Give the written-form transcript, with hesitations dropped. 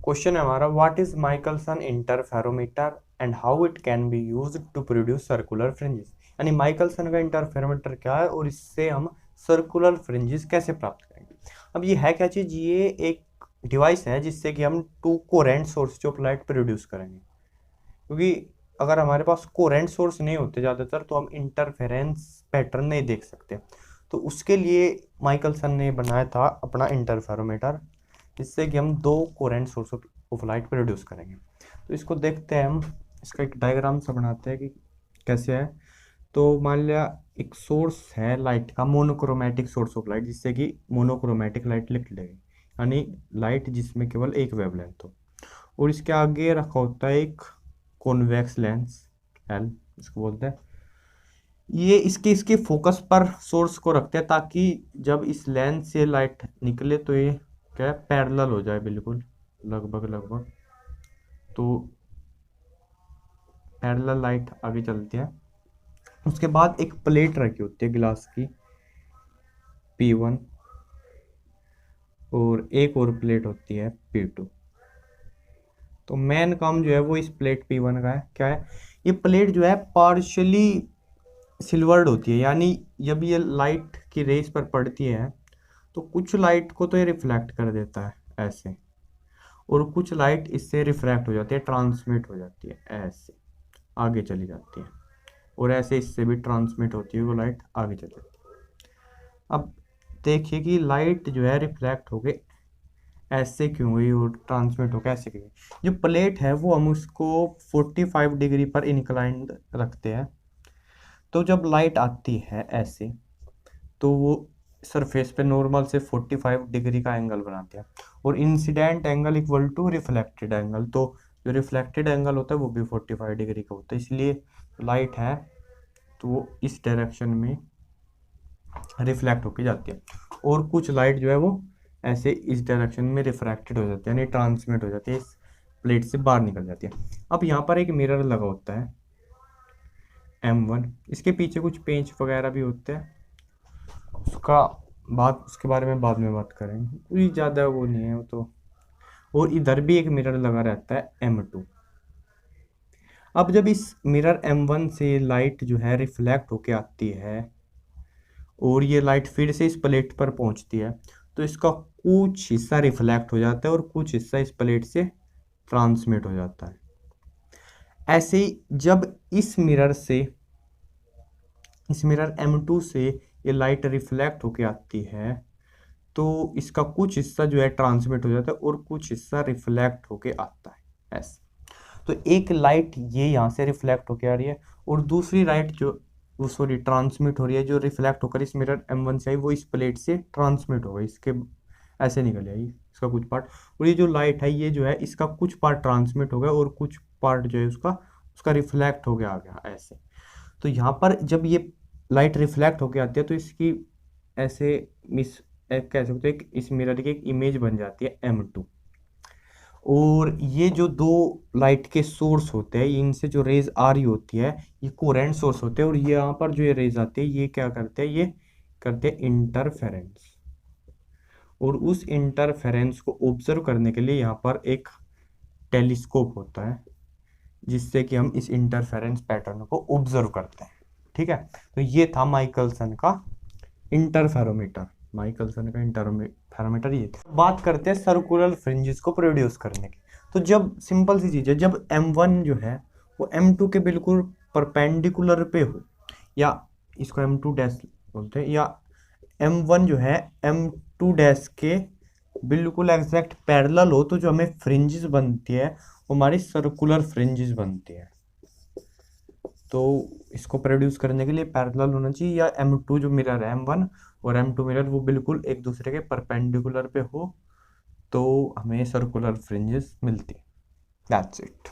Question है हमारा, what is Michelson interferometer and how it can be used to produce circular fringes. यानी Michelson का interferometer क्या है और इससे हम सर्कुलर फ्रिंजेस कैसे प्राप्त करेंगे। अब ये है क्या चीज, ये एक डिवाइस है जिससे कि हम two coherent source of light produce करेंगे। क्योंकि अगर हमारे पास कोरेंट सोर्स नहीं होते ज़्यादातर तो हम इंटरफेरेंस पैटर्न नहीं देख सकते। तो उसके लिए माइकलसन ने बनाया था अपना इंटरफेरोमीटर, जिससे कि हम दो coherent source of light produce करेंगे। तो इसको देखते हैं हम, इसका एक डायग्राम सा बनाते हैं कि कैसे है। तो मान लिया एक सोर्स है लाइट का, मोनोक्रोमेटिक सोर्स ऑफ लाइट, जिससे कि मोनोक्रोमेटिक लाइट लिख लेंगे, यानी लाइट जिसमें केवल एक वेवलेंथ हो। और इसके आगे रखा होता है एक कॉन्वेक्स लेंस, एल इसको बोलते हैं। ये इसके फोकस पर सोर्स को रखते हैं ताकि जब इस लेंस से लाइट निकले तो ये क्या है, पैरेलल हो जाए बिल्कुल, लगभग। तो पैरेलल लाइट आगे चलती है। उसके बाद एक प्लेट रखी होती है ग्लास की, P1, और एक और प्लेट होती है P2। तो मेन काम जो है वो इस प्लेट P1 का है। क्या है, ये प्लेट जो है पार्शियली सिल्वर्ड होती है, यानी जब ये लाइट की रेस पर पड़ती है तो कुछ लाइट को तो ये रिफ्लेक्ट कर देता है ऐसे, और कुछ लाइट इससे रिफ्रैक्ट हो जाती है, ट्रांसमिट हो जाती है ऐसे, आगे चली जाती है, और ऐसे इससे भी ट्रांसमिट होती है वो लाइट आगे चली जाती है। अब देखिए कि लाइट जो है रिफ्लेक्ट होके ऐसे क्यों हुई और ट्रांसमिट होकर ऐसे क्यों हुई। जो प्लेट है वो हम उसको 45 डिग्री पर इंक्लाइंड रखते हैं। तो जब लाइट आती है ऐसे तो वो सरफेस पे नॉर्मल से 45 डिग्री का एंगल बनाते हैं, और incident angle equal to reflected angle. तो जो रिफ्लेक्टेड एंगल होता है वो भी 45 डिग्री का होता है, इसलिए लाइट है तो वो इस डायरेक्शन में रिफ्लेक्ट होके जाती है, और कुछ लाइट जो है वो ऐसे इस डायरेक्शन में रिफ्रैक्टेड हो जाती है, यानी ट्रांसमिट हो जाती है, इस प्लेट से बाहर निकल जाती है। अब यहाँ पर एक मिरर लगा होता है M1, इसके पीछे कुछ पेंच वगैरह भी होते हैं, उसके बारे में बाद में बात करेंगे, कोई ज़्यादा वो नहीं है वो तो। और इधर भी एक मिरर लगा रहता है M2। अब जब इस मिरर M1 से लाइट जो है रिफ्लेक्ट होके आती है और ये लाइट फिर से इस प्लेट पर पहुंचती है, तो इसका कुछ हिस्सा रिफ्लेक्ट हो जाता है और कुछ हिस्सा इस प्लेट से ट्रांसमिट हो जाता है। ऐसे ही जब इस मिरर M2 से ये लाइट रिफ्लेक्ट होके आती है तो इसका कुछ हिस्सा जो है ट्रांसमिट हो जाता है और कुछ हिस्सा रिफ्लेक्ट होके आता है ऐसे। तो एक लाइट ये यहाँ से रिफ्लेक्ट होके आ रही है और दूसरी लाइट जो वो सॉरी ट्रांसमिट हो रही है, जो रिफ्लेक्ट होकर इस मिरर M1 से आई वो इस प्लेट से ट्रांसमिट हो गई, इसके ऐसे निकल आई इसका कुछ पार्ट। और ये जो लाइट है ये जो है इसका कुछ पार्ट ट्रांसमिट हो गया और कुछ पार्ट जो है उसका रिफ्लेक्ट हो गया आ गया ऐसे। तो यहाँ पर जब ये लाइट रिफ्लेक्ट होके आती है तो इसकी ऐसे कह सकते हैं इस मिरर की एक इमेज बन जाती है M2। और ये जो दो लाइट के सोर्स होते हैं इनसे जो रेज आ रही होती है ये कोरेंट सोर्स होते हैं, और ये यहाँ पर जो ये रेज आते हैं ये क्या करते हैं, ये करते हैं इंटरफेरेंस। और उस इंटरफेरेंस को ऑब्जर्व करने के लिए यहाँ पर एक टेलीस्कोप होता है, जिससे कि हम इस इंटरफेरेंस पैटर्न को ऑब्जर्व करते हैं। ठीक है, तो ये था माइकलसन का इंटरफेरोमीटर। ये बात करते हैं सर्कुलर फ्रिंजेस को प्रोड्यूस करने की। तो जब सिंपल सी चीज़ है, जब M1 जो है वो M2 के बिल्कुल परपेंडिकुलर पे हो, या इसको M2 डैश बोलते हैं, या M1 जो है M2 डैश के बिल्कुल एग्जैक्ट पैरेलल हो, तो जो हमें फ्रिंजेस बनती है वो हमारी सर्कुलर फ्रिंजेस बनती है। तो इसको प्रोड्यूस करने के लिए पैरेलल होना चाहिए, या M2 जो मिरर है M1 और M2 मिरर वो बिल्कुल एक दूसरे के परपेंडिकुलर पे हो, तो हमें सर्कुलर फ्रिंजेस मिलती है। That's it.